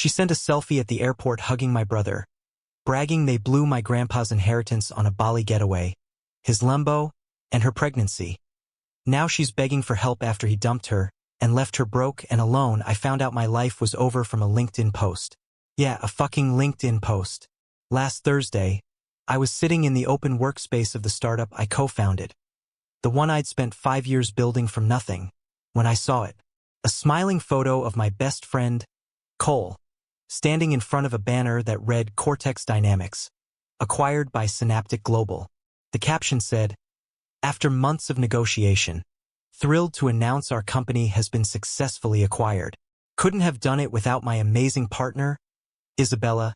She sent a selfie at the airport hugging my brother, bragging they blew my grandpa's inheritance on a Bali getaway, his Lambo, and her pregnancy. Now she's begging for help after he dumped her and left her broke and alone. I found out my life was over from a LinkedIn post. Yeah, a fucking LinkedIn post. Last Thursday, I was sitting in the open workspace of the startup I co-founded, the one I'd spent 5 years building from nothing, when I saw it. A smiling photo of my best friend, Cole, standing in front of a banner that read Cortex Dynamics, acquired by Synaptic Global. The caption said, "After months of negotiation, thrilled to announce our company has been successfully acquired. Couldn't have done it without my amazing partner, Isabella,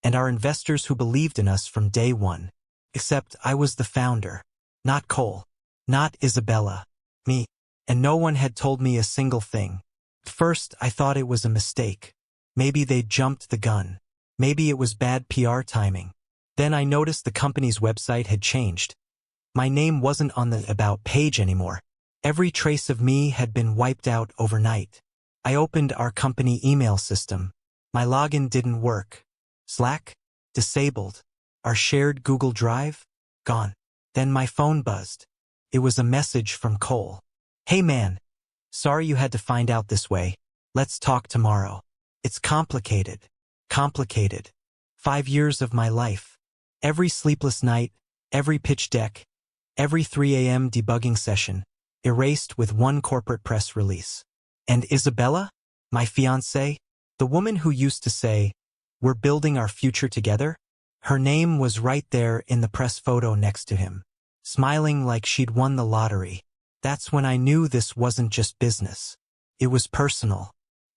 and our investors who believed in us from day one. Except I was the founder, not Cole, not Isabella, me, and no one had told me a single thing. First, I thought it was a mistake. Maybe they jumped the gun. Maybe it was bad PR timing. Then I noticed the company's website had changed. My name wasn't on the About page anymore. Every trace of me had been wiped out overnight. I opened our company email system. My login didn't work. Slack? Disabled. Our shared Google Drive? Gone. Then my phone buzzed. It was a message from Cole. "Hey man. Sorry you had to find out this way. Let's talk tomorrow. It's complicated. Complicated. 5 years of my life. Every sleepless night, every pitch deck, every 3 a.m. debugging session, erased with one corporate press release. And Isabella? My fiancée? The woman who used to say, 'We're building our future together'? Her name was right there in the press photo next to him, smiling like she'd won the lottery. That's when I knew this wasn't just business. It was personal.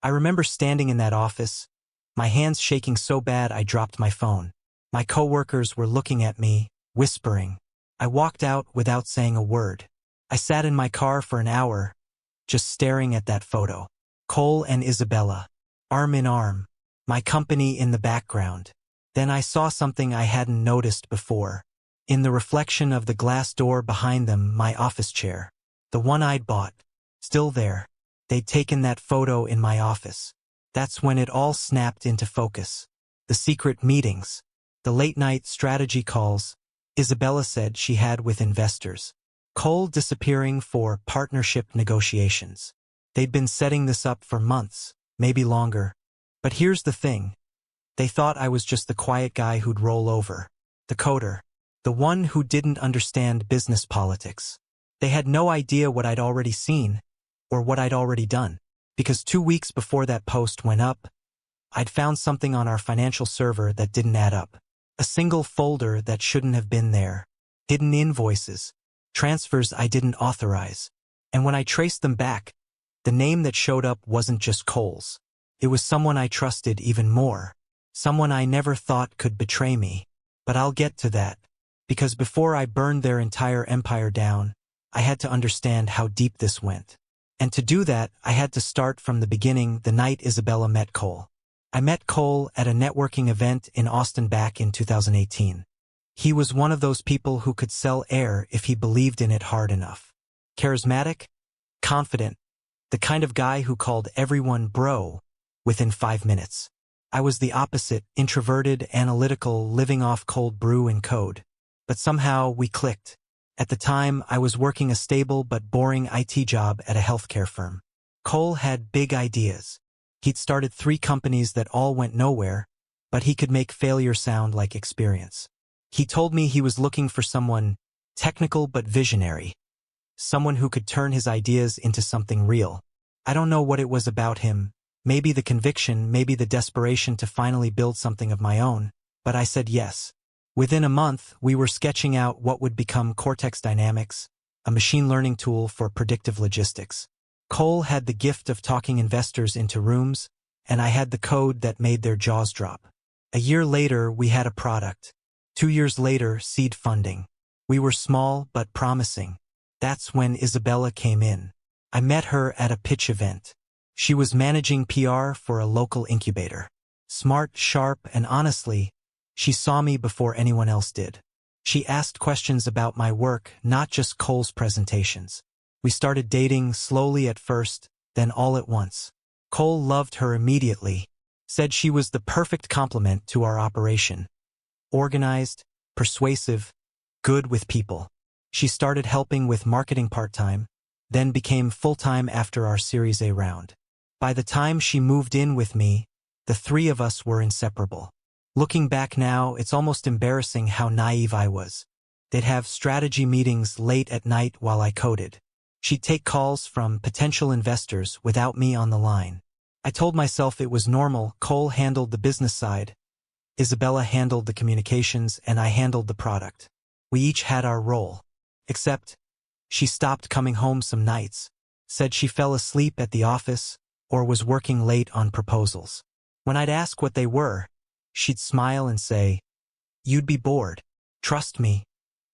I remember standing in that office, my hands shaking so bad I dropped my phone. My coworkers were looking at me, whispering. I walked out without saying a word. I sat in my car for an hour, just staring at that photo. Cole and Isabella, arm in arm, my company in the background. Then I saw something I hadn't noticed before. In the reflection of the glass door behind them, my office chair. The one I'd bought. Still there. They'd taken that photo in my office. That's when it all snapped into focus. The secret meetings. The late-night strategy calls Isabella said she had with investors. Cole disappearing for partnership negotiations. They'd been setting this up for months, maybe longer. But here's the thing. They thought I was just the quiet guy who'd roll over. The coder. The one who didn't understand business politics. They had no idea what I'd already seen, or what I'd already done. Because 2 weeks before that post went up, I'd found something on our financial server that didn't add up. A single folder that shouldn't have been there. Hidden invoices. Transfers I didn't authorize. And when I traced them back, the name that showed up wasn't just Cole's. It was someone I trusted even more. Someone I never thought could betray me. But I'll get to that. Because before I burned their entire empire down, I had to understand how deep this went. And to do that, I had to start from the beginning, the night Isabella met Cole. I met Cole at a networking event in Austin back in 2018. He was one of those people who could sell air if he believed in it hard enough. Charismatic, confident, the kind of guy who called everyone bro within 5 minutes. I was the opposite, introverted, analytical, living off cold brew and code. But somehow we clicked. At the time, I was working a stable but boring IT job at a healthcare firm. Cole had big ideas. He'd started 3 companies that all went nowhere, but he could make failure sound like experience. He told me he was looking for someone technical but visionary. Someone who could turn his ideas into something real. I don't know what it was about him. Maybe the conviction, maybe the desperation to finally build something of my own. But I said yes. Within a month, we were sketching out what would become Cortex Dynamics, a machine learning tool for predictive logistics. Cole had the gift of talking investors into rooms, and I had the code that made their jaws drop. A year later, we had a product. 2 years later, seed funding. We were small but promising. That's when Isabella came in. I met her at a pitch event. She was managing PR for a local incubator. Smart, sharp, and honestly, she saw me before anyone else did. She asked questions about my work, not just Cole's presentations. We started dating slowly at first, then all at once. Cole loved her immediately. Said she was the perfect complement to our operation. Organized, persuasive, good with people. She started helping with marketing part-time, then became full-time after our Series A round. By the time she moved in with me, the three of us were inseparable. Looking back now, it's almost embarrassing how naive I was. They'd have strategy meetings late at night while I coded. She'd take calls from potential investors without me on the line. I told myself it was normal. Cole handled the business side, Isabella handled the communications, and I handled the product. We each had our role. Except, she stopped coming home some nights, said she fell asleep at the office, or was working late on proposals. When I'd ask what they were, she'd smile and say, "You'd be bored. Trust me,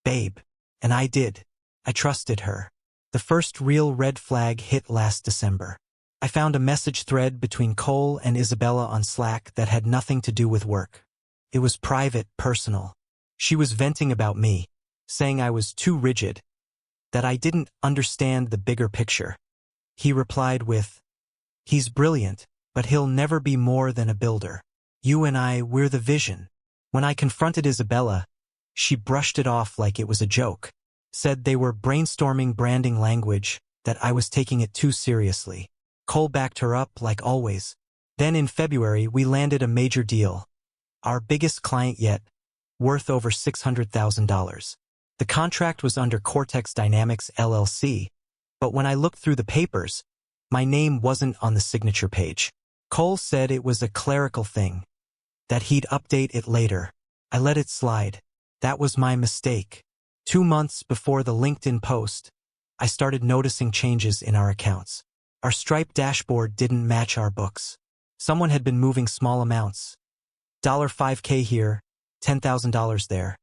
babe." And I did. I trusted her. The first real red flag hit last December. I found a message thread between Cole and Isabella on Slack that had nothing to do with work. It was private, personal. She was venting about me, saying I was too rigid, that I didn't understand the bigger picture. He replied with, "He's brilliant, but he'll never be more than a builder. You and I, we're the vision." When I confronted Isabella, she brushed it off like it was a joke, said they were brainstorming branding language, that I was taking it too seriously. Cole backed her up like always. Then in February we landed a major deal. Our biggest client yet, worth over $600,000. The contract was under Cortex Dynamics LLC, but when I looked through the papers, my name wasn't on the signature page. Cole said it was a clerical thing, that he'd update it later. I let it slide. That was my mistake. 2 months before the LinkedIn post, I started noticing changes in our accounts. Our Stripe dashboard didn't match our books. Someone had been moving small amounts, $5K here, $10,000 there,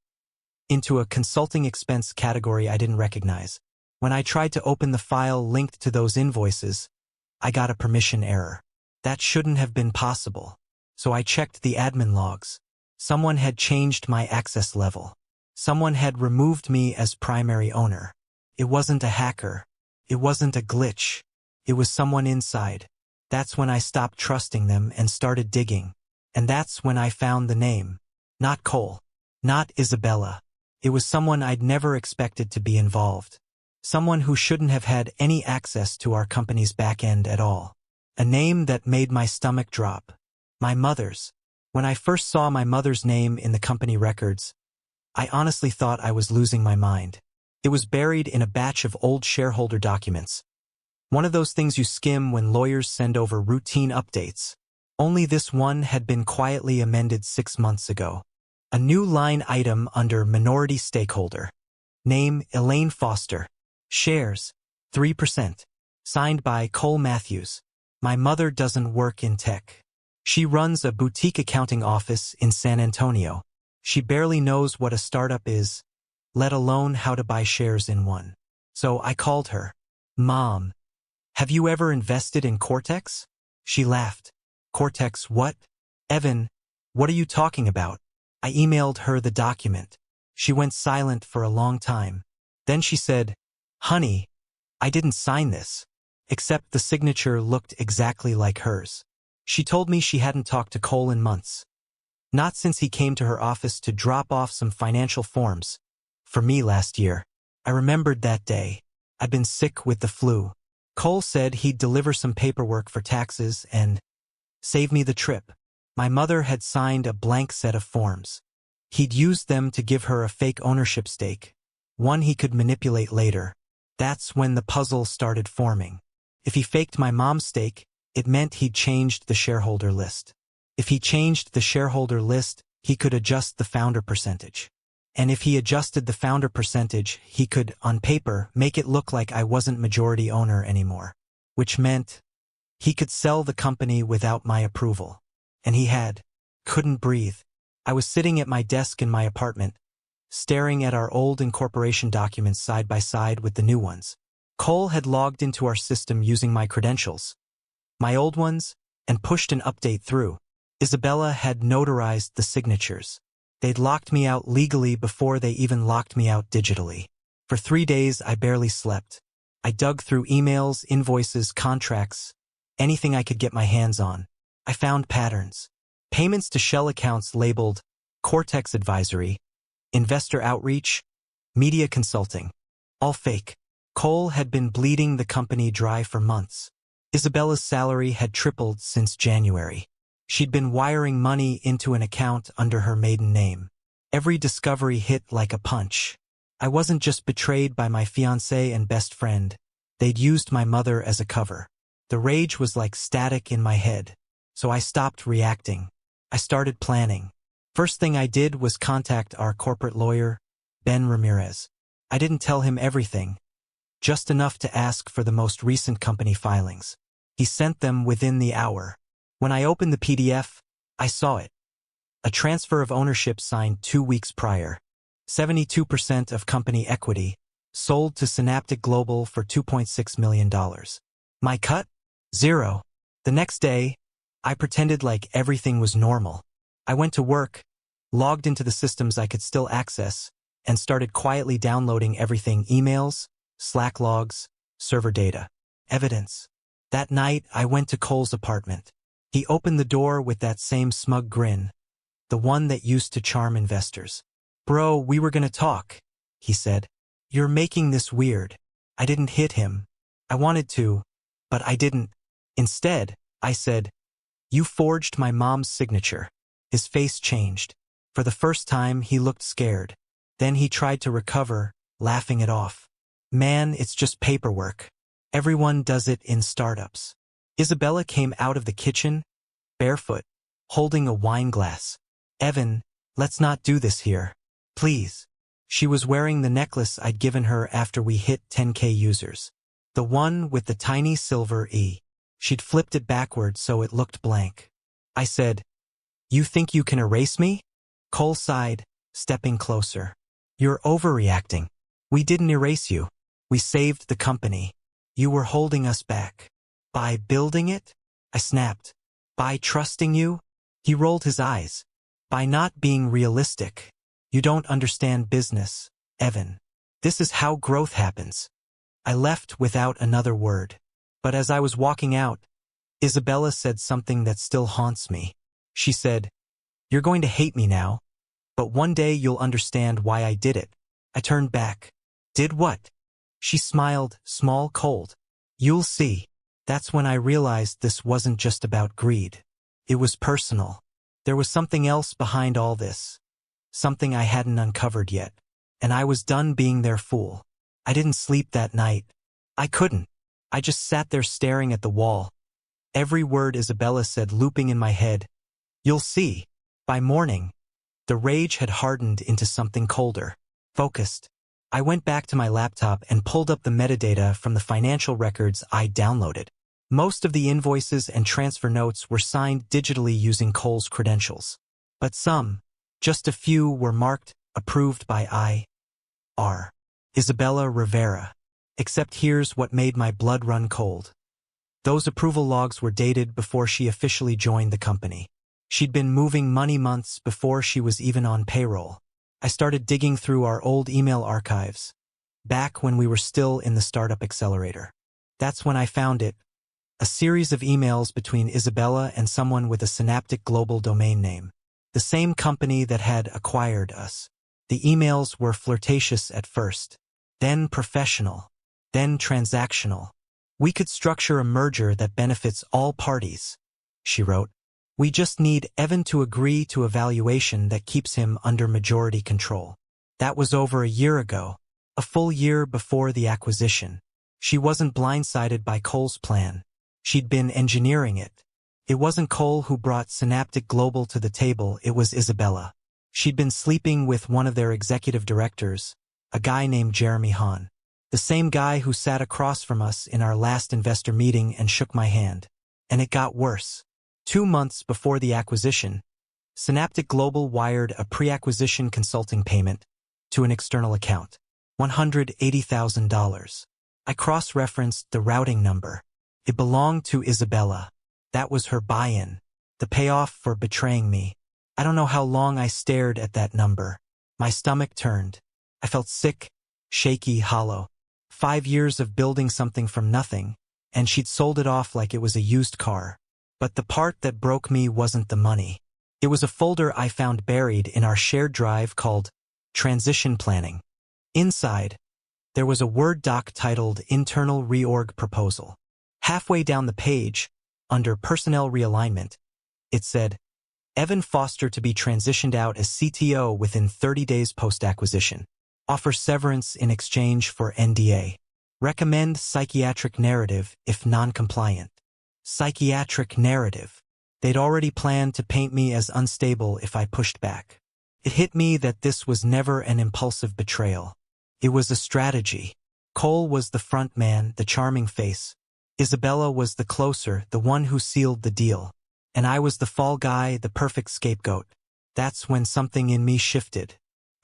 into a consulting expense category I didn't recognize. When I tried to open the file linked to those invoices, I got a permission error. That shouldn't have been possible. So I checked the admin logs. Someone had changed my access level. Someone had removed me as primary owner. It wasn't a hacker. It wasn't a glitch. It was someone inside. That's when I stopped trusting them and started digging. And that's when I found the name. Not Cole. Not Isabella. It was someone I'd never expected to be involved. Someone who shouldn't have had any access to our company's back end at all. A name that made my stomach drop. My mother's. When I first saw my mother's name in the company records, I honestly thought I was losing my mind. It was buried in a batch of old shareholder documents. One of those things you skim when lawyers send over routine updates. Only this one had been quietly amended 6 months ago. A new line item under minority stakeholder. Name Elaine Foster. Shares 3%. Signed by Cole Matthews. My mother doesn't work in tech. She runs a boutique accounting office in San Antonio. She barely knows what a startup is, let alone how to buy shares in one. So I called her. "Mom, have you ever invested in Cortex?" She laughed. "Cortex what? Evan, what are you talking about?" I emailed her the document. She went silent for a long time. Then she said, "Honey, I didn't sign this." Except the signature looked exactly like hers. She told me she hadn't talked to Cole in months. Not since he came to her office to drop off some financial forms for me last year. I remembered that day. I'd been sick with the flu. Cole said he'd deliver some paperwork for taxes and save me the trip. My mother had signed a blank set of forms. He'd used them to give her a fake ownership stake, one he could manipulate later. That's when the puzzle started forming. If he faked my mom's stake, it meant he'd changed the shareholder list. If he changed the shareholder list, he could adjust the founder percentage. And if he adjusted the founder percentage, he could, on paper, make it look like I wasn't majority owner anymore. Which meant he could sell the company without my approval. And he had. Couldn't breathe. I was sitting at my desk in my apartment, staring at our old incorporation documents side by side with the new ones. Cole had logged into our system using my credentials, my old ones, and pushed an update through. Isabella had notarized the signatures. They'd locked me out legally before they even locked me out digitally. For 3 days, I barely slept. I dug through emails, invoices, contracts, anything I could get my hands on. I found patterns. Payments to shell accounts labeled Cortex Advisory, Investor Outreach, Media Consulting. All fake. Cole had been bleeding the company dry for months. Isabella's salary had tripled since January. She'd been wiring money into an account under her maiden name. Every discovery hit like a punch. I wasn't just betrayed by my fiancé and best friend. They'd used my mother as a cover. The rage was like static in my head. So I stopped reacting. I started planning. First thing I did was contact our corporate lawyer, Ben Ramirez. I didn't tell him everything, just enough to ask for the most recent company filings. He sent them within the hour. When I opened the PDF, I saw it. A transfer of ownership signed 2 weeks prior. 72% of company equity, sold to Synaptic Global for $2.6 million. My cut? 0. The next day, I pretended like everything was normal. I went to work, logged into the systems I could still access, and started quietly downloading everything: emails, Slack logs, server data, evidence. That night, I went to Cole's apartment. He opened the door with that same smug grin, the one that used to charm investors. "Bro, we were gonna talk," he said. "You're making this weird." I didn't hit him. I wanted to, but I didn't. Instead, I said, "You forged my mom's signature." His face changed. For the first time, he looked scared. Then he tried to recover, laughing it off. "Man, it's just paperwork. Everyone does it in startups." Isabella came out of the kitchen, barefoot, holding a wine glass. "Evan, let's not do this here. Please." She was wearing the necklace I'd given her after we hit 10K users. The one with the tiny silver E. She'd flipped it backward so it looked blank. I said, "You think you can erase me?" Cole sighed, stepping closer. "You're overreacting. We didn't erase you. We saved the company. You were holding us back. By building it?" I snapped. "By trusting you?" He rolled his eyes. "By not being realistic. You don't understand business, Evan. This is how growth happens." I left without another word. But as I was walking out, Isabella said something that still haunts me. She said, "You're going to hate me now, but one day you'll understand why I did it." I turned back. "Did what?" She smiled, small, cold. "You'll see." That's when I realized this wasn't just about greed. It was personal. There was something else behind all this. Something I hadn't uncovered yet. And I was done being their fool. I didn't sleep that night. I couldn't. I just sat there staring at the wall. Every word Isabella said looping in my head. "You'll see." By morning, the rage had hardened into something colder, focused. I went back to my laptop and pulled up the metadata from the financial records I downloaded. Most of the invoices and transfer notes were signed digitally using Cole's credentials. But some, just a few, were marked approved by I.R. Isabella Rivera. Except here's what made my blood run cold. Those approval logs were dated before she officially joined the company. She'd been moving money months before she was even on payroll. I started digging through our old email archives, back when we were still in the startup accelerator. That's when I found it. A series of emails between Isabella and someone with a Synaptic Global domain name. The same company that had acquired us. The emails were flirtatious at first, then professional, then transactional. "We could structure a merger that benefits all parties," she wrote. "We just need Evan to agree to a valuation that keeps him under majority control." That was over a year ago, a full year before the acquisition. She wasn't blindsided by Cole's plan. She'd been engineering it. It wasn't Cole who brought Synaptic Global to the table, it was Isabella. She'd been sleeping with one of their executive directors, a guy named Jeremy Hahn. The same guy who sat across from us in our last investor meeting and shook my hand. And it got worse. 2 months before the acquisition, Synaptic Global wired a pre-acquisition consulting payment to an external account. $180,000. I cross-referenced the routing number. It belonged to Isabella. That was her buy-in. The payoff for betraying me. I don't know how long I stared at that number. My stomach turned. I felt sick, shaky, hollow. 5 years of building something from nothing, and she'd sold it off like it was a used car. But the part that broke me wasn't the money. It was a folder I found buried in our shared drive called Transition Planning. Inside, there was a Word doc titled Internal Reorg Proposal. Halfway down the page, under Personnel Realignment, it said, Evan Foster to be transitioned out as CTO within 30 days post-acquisition. Offer severance in exchange for NDA. Recommend psychiatric narrative if non-compliant. Psychiatric narrative. They'd already planned to paint me as unstable if I pushed back. It hit me that this was never an impulsive betrayal. It was a strategy. Cole was the front man, the charming face. Isabella was the closer, the one who sealed the deal. And I was the fall guy, the perfect scapegoat. That's when something in me shifted.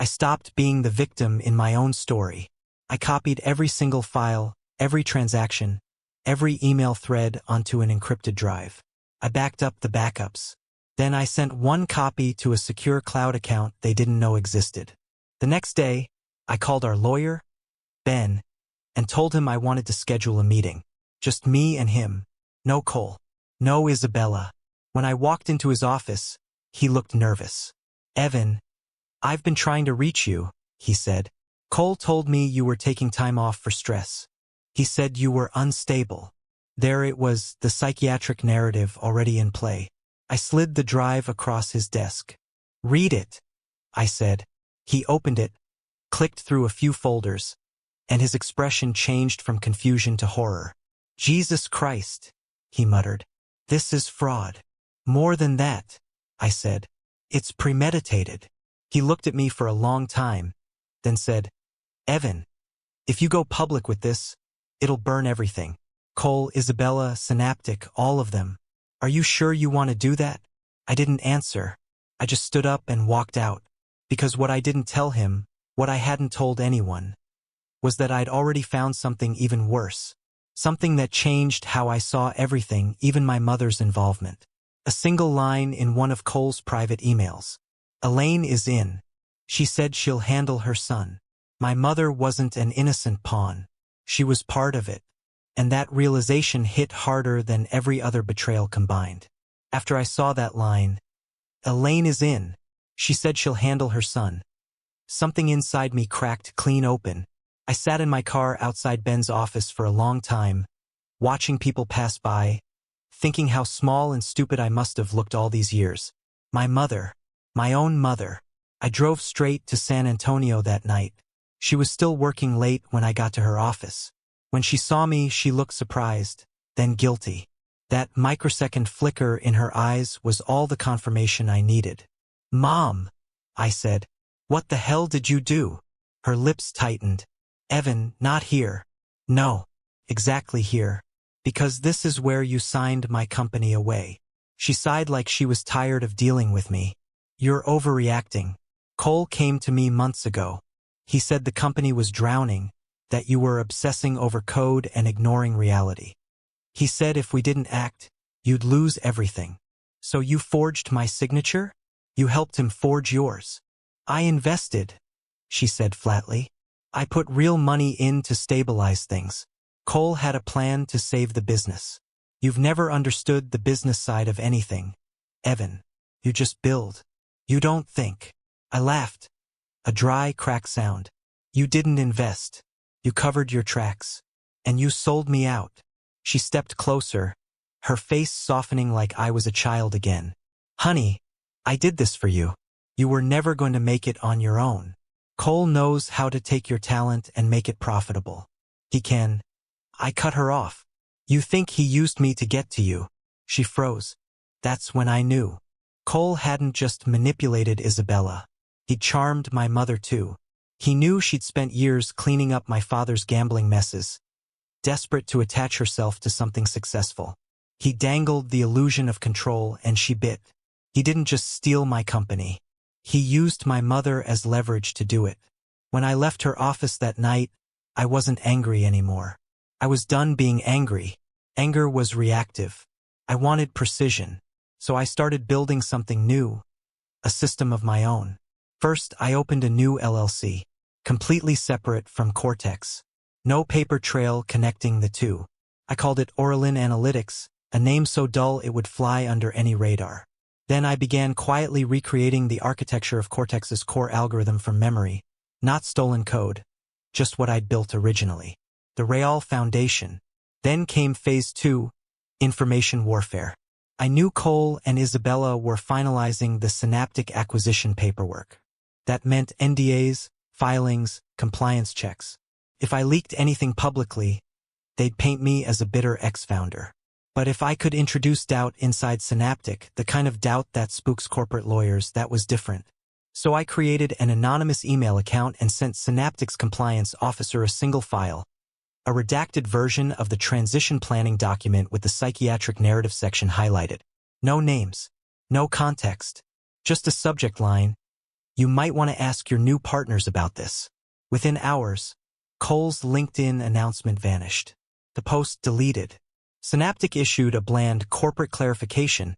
I stopped being the victim in my own story. I copied every single file, every transaction, every email thread onto an encrypted drive. I backed up the backups. Then I sent one copy to a secure cloud account they didn't know existed. The next day, I called our lawyer, Ben, and told him I wanted to schedule a meeting. Just me and him. No Cole. No Isabella. When I walked into his office, he looked nervous. Evan, I've been trying to reach you, he said. Cole told me you were taking time off for stress. He said you were unstable. There it was, the psychiatric narrative already in play. I slid the drive across his desk. Read it, I said. He opened it, clicked through a few folders, and his expression changed from confusion to horror. Jesus Christ, he muttered. This is fraud. More than that, I said. It's premeditated. He looked at me for a long time, then said, Evan, if you go public with this, it'll burn everything. Cole, Isabella, Synaptic, all of them. Are you sure you want to do that? I didn't answer. I just stood up and walked out. Because what I didn't tell him, what I hadn't told anyone, was that I'd already found something even worse. Something that changed how I saw everything, even my mother's involvement. A single line in one of Cole's private emails. Elaine is in. She said she'll handle her son. My mother wasn't an innocent pawn. She was part of it. And that realization hit harder than every other betrayal combined. After I saw that line, Elaine is in. She said she'll handle her son. Something inside me cracked clean open. I sat in my car outside Ben's office for a long time, watching people pass by, thinking how small and stupid I must have looked all these years. My mother. My own mother. I drove straight to San Antonio that night. She was still working late when I got to her office. When she saw me, she looked surprised, then guilty. That microsecond flicker in her eyes was all the confirmation I needed. Mom, I said. What the hell did you do? Her lips tightened. Evan, not here. No, exactly here. Because this is where you signed my company away. She sighed like she was tired of dealing with me. You're overreacting. Cole came to me months ago. He said the company was drowning, that you were obsessing over code and ignoring reality. He said if we didn't act, you'd lose everything. So you forged my signature? You helped him forge yours. I invested, she said flatly. I put real money in to stabilize things. Cole had a plan to save the business. You've never understood the business side of anything, Evan. You just build. You don't think. I laughed. A dry crack sound. You didn't invest. You covered your tracks. And you sold me out. She stepped closer, her face softening like I was a child again. Honey, I did this for you. You were never going to make it on your own. Cole knows how to take your talent and make it profitable. He can. I cut her off. You think he used me to get to you? She froze. That's when I knew. Cole hadn't just manipulated Isabella. He charmed my mother too. He knew she'd spent years cleaning up my father's gambling messes, desperate to attach herself to something successful. He dangled the illusion of control and she bit. He didn't just steal my company. He used my mother as leverage to do it. When I left her office that night, I wasn't angry anymore. I was done being angry. Anger was reactive. I wanted precision. So I started building something new, a system of my own. First, I opened a new LLC, completely separate from Cortex. No paper trail connecting the two. I called it Oralin Analytics, a name so dull it would fly under any radar. Then I began quietly recreating the architecture of Cortex's core algorithm from memory, not stolen code, just what I'd built originally. The real foundation. Then came phase 2, information warfare. I knew Cole and Isabella were finalizing the synaptic acquisition paperwork. That meant NDAs, filings, compliance checks. If I leaked anything publicly, they'd paint me as a bitter ex-founder. But if I could introduce doubt inside Synaptic, the kind of doubt that spooks corporate lawyers, that was different. So I created an anonymous email account and sent Synaptic's compliance officer a single file, a redacted version of the transition planning document with the psychiatric narrative section highlighted. No names, no context, just a subject line. You might want to ask your new partners about this. Within hours, Cole's LinkedIn announcement vanished. The post deleted. Synaptic issued a bland corporate clarification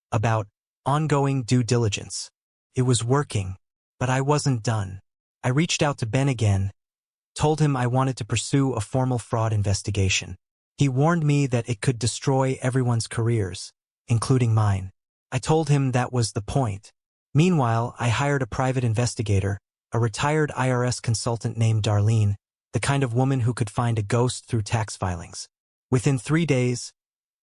about ongoing due diligence. It was working, but I wasn't done. I reached out to Ben again, told him I wanted to pursue a formal fraud investigation. He warned me that it could destroy everyone's careers, including mine. I told him that was the point. Meanwhile, I hired a private investigator, a retired IRS consultant named Darlene, the kind of woman who could find a ghost through tax filings. Within 3 days,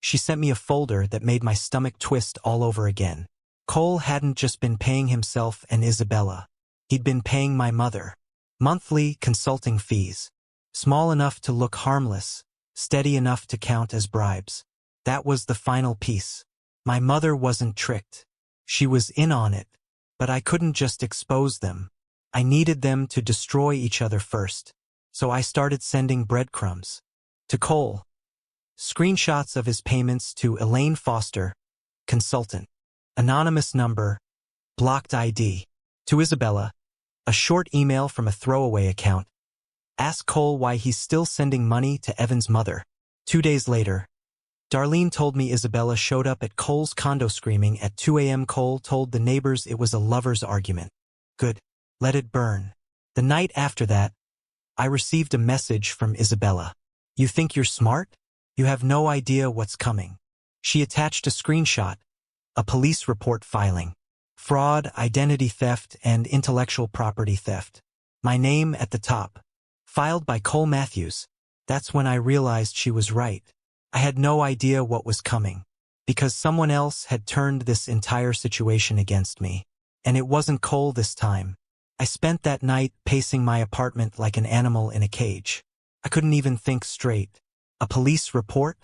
she sent me a folder that made my stomach twist all over again. Cole hadn't just been paying himself and Isabella. He'd been paying my mother. Monthly consulting fees. Small enough to look harmless, steady enough to count as bribes. That was the final piece. My mother wasn't tricked. She was in on it. But I couldn't just expose them. I needed them to destroy each other first. So I started sending breadcrumbs. To Cole. Screenshots of his payments to Elaine Foster, consultant. Anonymous number, blocked ID. To Isabella, a short email from a throwaway account. Ask Cole why he's still sending money to Evan's mother. 2 days later, Darlene told me Isabella showed up at Cole's condo screaming at 2 a.m. Cole told the neighbors it was a lover's argument. Good. Let it burn. The night after that, I received a message from Isabella. You think you're smart? You have no idea what's coming. She attached a screenshot, a police report filing. Fraud, identity theft, and intellectual property theft. My name at the top. Filed by Cole Matthews. That's when I realized she was right. I had no idea what was coming. Because someone else had turned this entire situation against me. And it wasn't Cole this time. I spent that night pacing my apartment like an animal in a cage. I couldn't even think straight. A police report?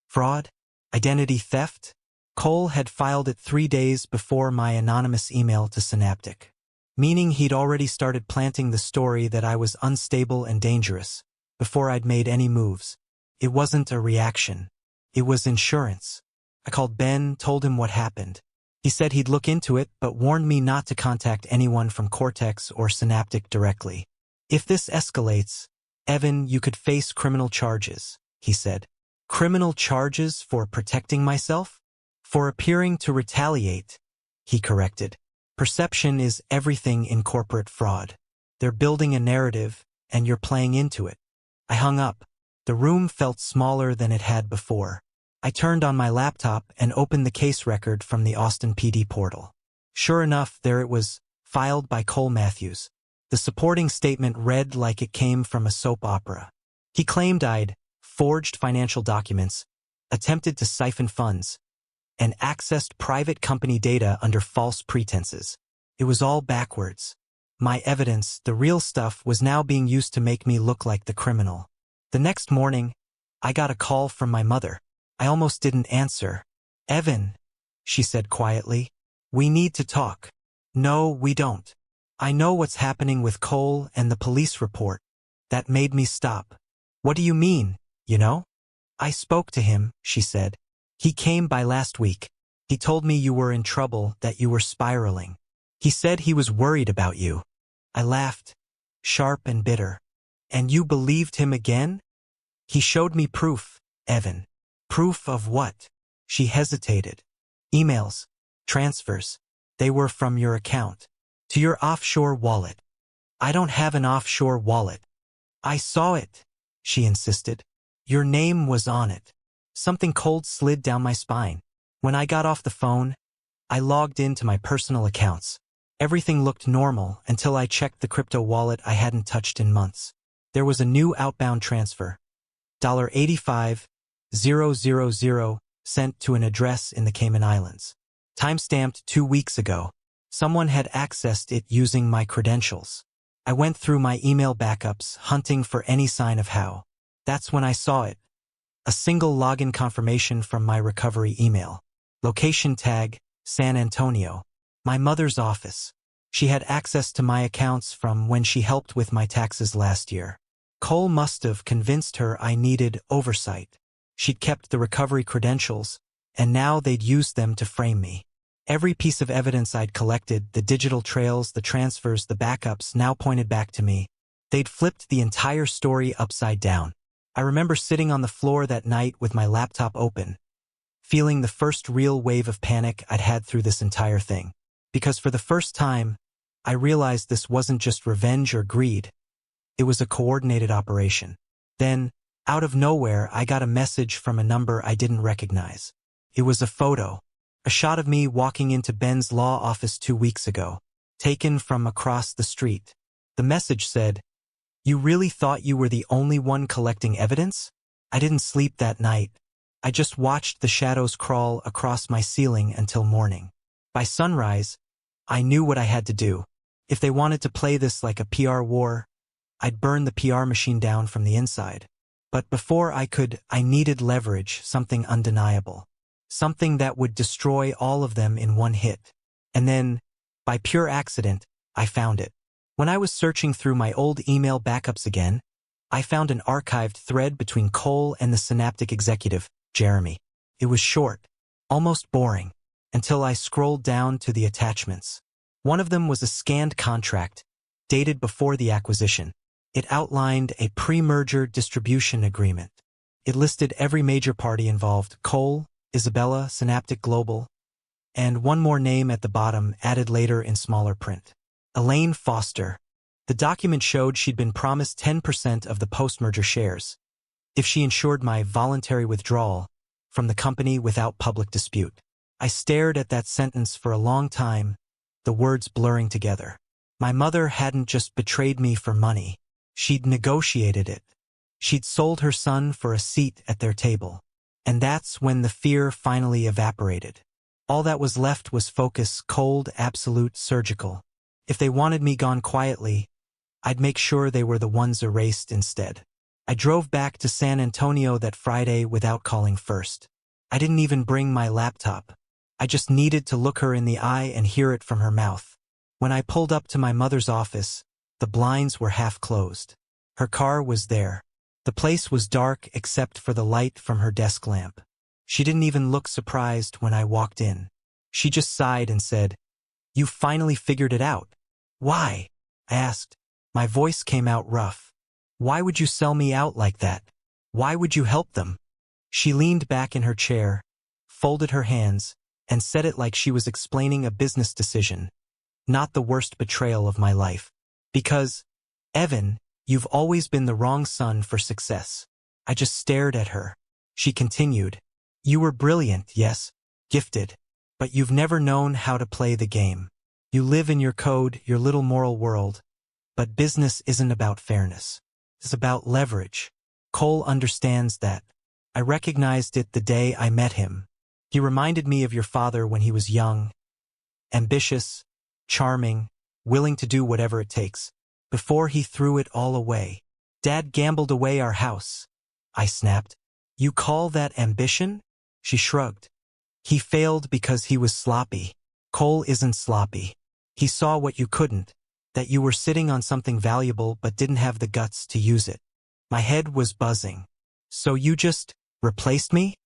Fraud? Identity theft? Cole had filed it 3 days before my anonymous email to Synaptic. Meaning he'd already started planting the story that I was unstable and dangerous, before I'd made any moves. It wasn't a reaction. It was insurance. I called Ben, told him what happened. He said he'd look into it, but warned me not to contact anyone from Cortex or Synaptic directly. If this escalates, Evan, you could face criminal charges, he said. Criminal charges for protecting myself? For appearing to retaliate, he corrected. Perception is everything in corporate fraud. They're building a narrative, and you're playing into it. I hung up. The room felt smaller than it had before. I turned on my laptop and opened the case record from the Austin PD portal. Sure enough, there it was, filed by Cole Matthews. The supporting statement read like it came from a soap opera. He claimed I'd forged financial documents, attempted to siphon funds, and accessed private company data under false pretenses. It was all backwards. My evidence, the real stuff, was now being used to make me look like the criminal. The next morning, I got a call from my mother. I almost didn't answer. Evan, she said quietly, we need to talk. No, we don't. I know what's happening with Cole and the police report. That made me stop. What do you mean, you know? I spoke to him, she said. He came by last week. He told me you were in trouble, that you were spiraling. He said he was worried about you. I laughed, sharp and bitter. And you believed him again? He showed me proof, Evan. Proof of what? She hesitated. Emails, transfers. They were from your account. To your offshore wallet. I don't have an offshore wallet. I saw it, she insisted. Your name was on it. Something cold slid down my spine. When I got off the phone, I logged into my personal accounts. Everything looked normal until I checked the crypto wallet I hadn't touched in months. There was a new outbound transfer. $85,000 sent to an address in the Cayman Islands. Timestamped 2 weeks ago. Someone had accessed it using my credentials. I went through my email backups, hunting for any sign of how. That's when I saw it. A single login confirmation from my recovery email. Location tag, San Antonio. My mother's office. She had access to my accounts from when she helped with my taxes last year. Cole must have convinced her I needed oversight. She'd kept the recovery credentials, and now they'd used them to frame me. Every piece of evidence I'd collected, the digital trails, the transfers, the backups, now pointed back to me. They'd flipped the entire story upside down. I remember sitting on the floor that night with my laptop open, feeling the first real wave of panic I'd had through this entire thing. Because for the first time, I realized this wasn't just revenge or greed. It was a coordinated operation. Then, out of nowhere, I got a message from a number I didn't recognize. It was a photo. A shot of me walking into Ben's law office 2 weeks ago, taken from across the street. The message said, "You really thought you were the only one collecting evidence?" I didn't sleep that night. I just watched the shadows crawl across my ceiling until morning. By sunrise, I knew what I had to do. If they wanted to play this like a PR war, I'd burn the PR machine down from the inside. But before I could, I needed leverage, something undeniable. Something that would destroy all of them in one hit. And then, by pure accident, I found it. When I was searching through my old email backups again, I found an archived thread between Cole and the Synaptic executive, Jeremy. It was short, almost boring, until I scrolled down to the attachments. One of them was a scanned contract, dated before the acquisition. It outlined a pre-merger distribution agreement. It listed every major party involved: Cole, Isabella, Synaptic Global, and one more name at the bottom added later in smaller print. Elaine Foster. The document showed she'd been promised 10% of the post-merger shares if she ensured my voluntary withdrawal from the company without public dispute. I stared at that sentence for a long time, the words blurring together. My mother hadn't just betrayed me for money. She'd negotiated it. She'd sold her son for a seat at their table. And that's when the fear finally evaporated. All that was left was focus, cold, absolute, surgical. If they wanted me gone quietly, I'd make sure they were the ones erased instead. I drove back to San Antonio that Friday without calling first. I didn't even bring my laptop. I just needed to look her in the eye and hear it from her mouth. When I pulled up to my mother's office, the blinds were half closed. Her car was there. The place was dark except for the light from her desk lamp. She didn't even look surprised when I walked in. She just sighed and said, "You finally figured it out." "Why?" I asked. My voice came out rough. "Why would you sell me out like that? Why would you help them?" She leaned back in her chair, folded her hands, and said it like she was explaining a business decision. "Not the worst betrayal of my life. Because, Evan, you've always been the wrong son for success." I just stared at her. She continued, "You were brilliant, yes, gifted, but you've never known how to play the game. You live in your code, your little moral world, but business isn't about fairness. It's about leverage. Cole understands that. I recognized it the day I met him. He reminded me of your father when he was young, ambitious, charming, willing to do whatever it takes, before he threw it all away. Dad gambled away our house." I snapped. "You call that ambition?" She shrugged. "He failed because he was sloppy. Cole isn't sloppy. He saw what you couldn't, that you were sitting on something valuable but didn't have the guts to use it." My head was buzzing. "So you just replaced me?"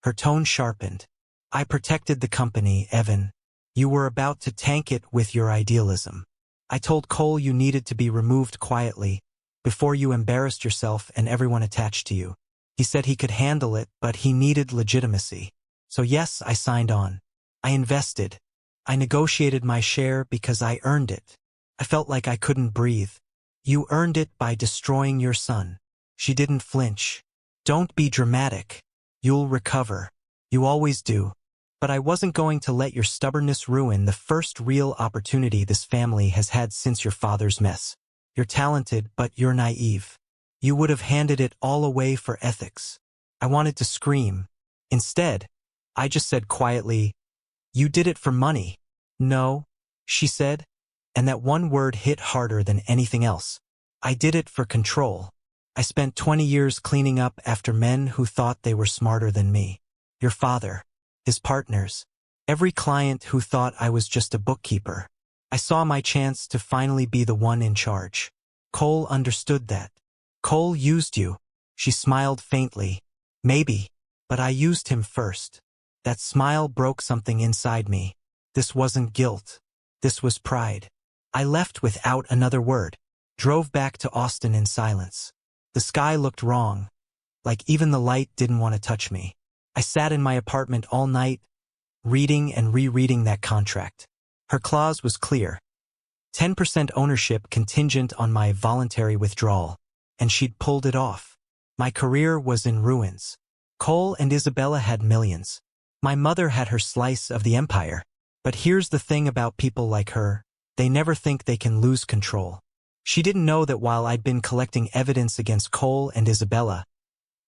Her tone sharpened. "I protected the company, Evan. You were about to tank it with your idealism. I told Cole you needed to be removed quietly, before you embarrassed yourself and everyone attached to you. He said he could handle it, but he needed legitimacy. So yes, I signed on. I invested. I negotiated my share because I earned it. I felt like I couldn't breathe. You earned it by destroying your son." She didn't flinch. "Don't be dramatic. You'll recover. You always do. But I wasn't going to let your stubbornness ruin the first real opportunity this family has had since your father's mess. You're talented, but you're naive. You would have handed it all away for ethics. I wanted to scream. Instead, I just said quietly, "You did it for money." "No," she said, and that one word hit harder than anything else. "I did it for control. I spent 20 years cleaning up after men who thought they were smarter than me. Your father, his partners, every client who thought I was just a bookkeeper. I saw my chance to finally be the one in charge. Cole understood that. Cole used you." She smiled faintly. "Maybe, but I used him first." That smile broke something inside me. This wasn't guilt. This was pride. I left without another word, drove back to Austin in silence. The sky looked wrong, like even the light didn't want to touch me. I sat in my apartment all night, reading and rereading that contract. Her clause was clear. 10% ownership contingent on my voluntary withdrawal, and she'd pulled it off. My career was in ruins. Cole and Isabella had millions. My mother had her slice of the empire. But here's the thing about people like her. They never think they can lose control. She didn't know that while I'd been collecting evidence against Cole and Isabella,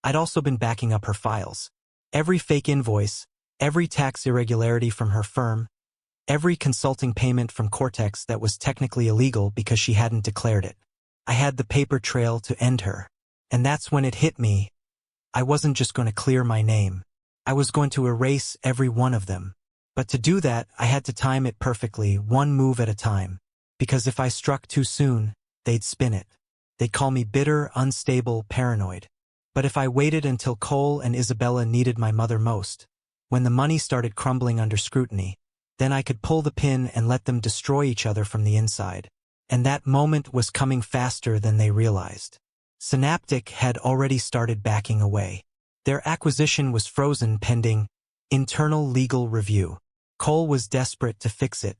I'd also been backing up her files. Every fake invoice, every tax irregularity from her firm, every consulting payment from Cortex that was technically illegal because she hadn't declared it. I had the paper trail to end her. And that's when it hit me. I wasn't just going to clear my name. I was going to erase every one of them. But to do that, I had to time it perfectly, one move at a time. Because if I struck too soon, they'd spin it. They'd call me bitter, unstable, paranoid. But if I waited until Cole and Isabella needed my mother most, when the money started crumbling under scrutiny, then I could pull the pin and let them destroy each other from the inside. And that moment was coming faster than they realized. Synaptic had already started backing away. Their acquisition was frozen pending internal legal review. Cole was desperate to fix it.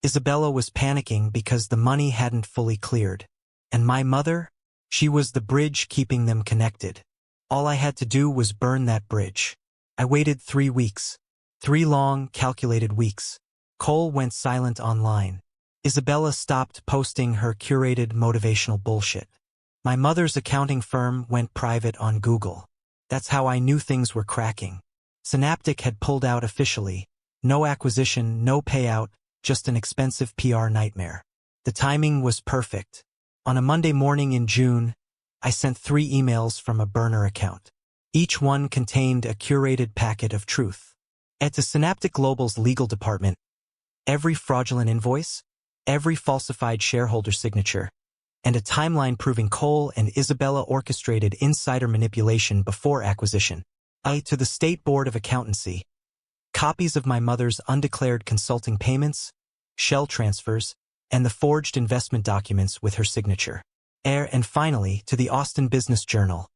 Isabella was panicking because the money hadn't fully cleared. And my mother? She was the bridge keeping them connected. All I had to do was burn that bridge. I waited 3 weeks. 3 long, calculated weeks. Cole went silent online. Isabella stopped posting her curated motivational bullshit. My mother's accounting firm went private on Google. That's how I knew things were cracking. Synaptic had pulled out officially. No acquisition, no payout, just an expensive PR nightmare. The timing was perfect. On a Monday morning in June, I sent 3 emails from a burner account. Each one contained a curated packet of truth. At the Synaptic Global's legal department, every fraudulent invoice, every falsified shareholder signature, and a timeline proving Cole and Isabella orchestrated insider manipulation before acquisition. To the State Board of Accountancy, copies of my mother's undeclared consulting payments, shell transfers, and the forged investment documents with her signature. And finally, to the Austin Business Journal,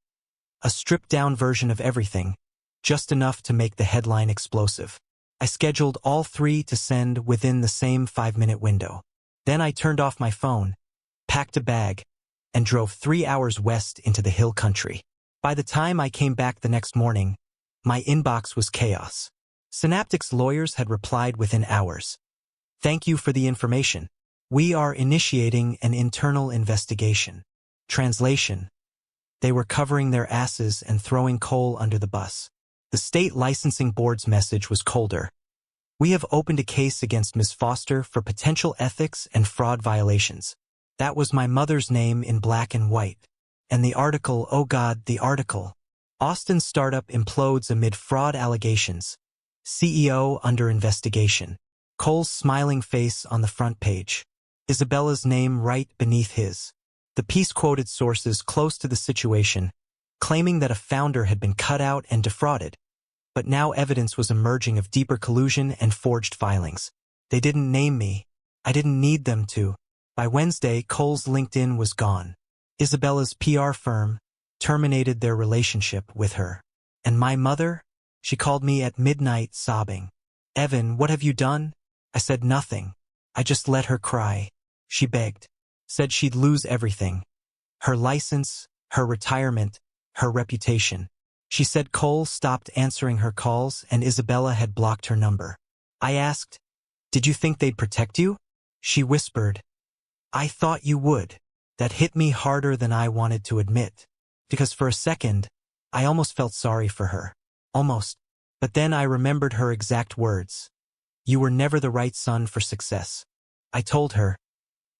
a stripped-down version of everything, just enough to make the headline explosive. I scheduled all 3 to send within the same 5-minute window. Then I turned off my phone, packed a bag, and drove 3 hours west into the hill country. By the time I came back the next morning, my inbox was chaos. Synaptic's lawyers had replied within hours. "Thank you for the information. We are initiating an internal investigation." Translation: they were covering their asses and throwing Cole under the bus. The state licensing board's message was colder. "We have opened a case against Ms. Foster for potential ethics and fraud violations." That was my mother's name in black and white. And the article, oh God, the article. Austin startup implodes amid fraud allegations. CEO under investigation. Cole's smiling face on the front page. Isabella's name right beneath his. The piece quoted sources close to the situation, claiming that a founder had been cut out and defrauded. But now evidence was emerging of deeper collusion and forged filings. They didn't name me. I didn't need them to. By Wednesday, Cole's LinkedIn was gone. Isabella's PR firm terminated their relationship with her. And my mother? She called me at midnight sobbing. "Evan, what have you done?" I said nothing. I just let her cry. She begged. Said she'd lose everything. Her license, her retirement, her reputation. She said Cole stopped answering her calls and Isabella had blocked her number. I asked, "Did you think they'd protect you?" She whispered, "I thought you would." That hit me harder than I wanted to admit, because for a second, I almost felt sorry for her. Almost. But then I remembered her exact words. "You were never the right son for success." I told her,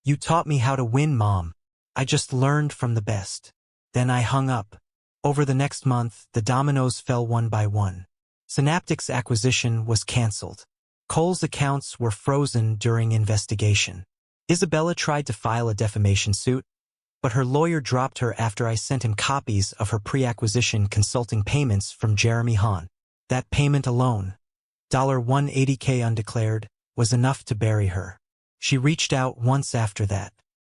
"You taught me how to win, Mom. I just learned from the best." Then I hung up. Over the next month, the dominoes fell one by one. Synaptic's acquisition was cancelled. Cole's accounts were frozen during investigation. Isabella tried to file a defamation suit, but her lawyer dropped her after I sent him copies of her pre-acquisition consulting payments from Jeremy Hahn. That payment alone, $180K undeclared, was enough to bury her. She reached out once after that.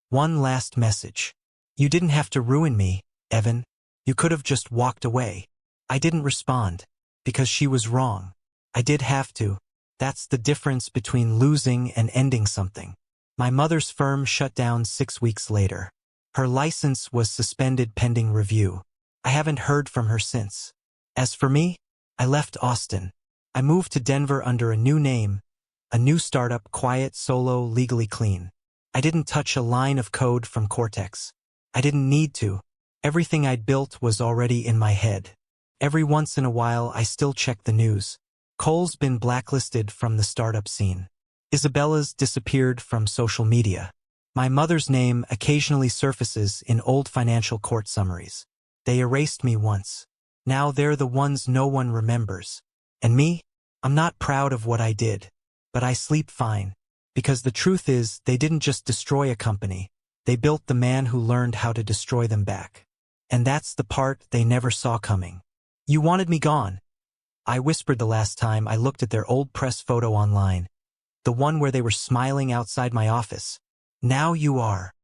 One last message. "You didn't have to ruin me, Evan. You could have just walked away." I didn't respond, because she was wrong. I did have to. That's the difference between losing and ending something. My mother's firm shut down 6 weeks later. Her license was suspended pending review. I haven't heard from her since. As for me, I left Austin. I moved to Denver under a new name, a new startup, quiet, solo, legally clean. I didn't touch a line of code from Cortex. I didn't need to. Everything I'd built was already in my head. Every once in a while, I still check the news. Cole's been blacklisted from the startup scene. Isabella's disappeared from social media. My mother's name occasionally surfaces in old financial court summaries. They erased me once. Now they're the ones no one remembers. And me? I'm not proud of what I did. But I sleep fine. Because the truth is, they didn't just destroy a company. They built the man who learned how to destroy them back. And that's the part they never saw coming. "You wanted me gone," I whispered the last time I looked at their old press photo online. The one where they were smiling outside my office. "Now you are."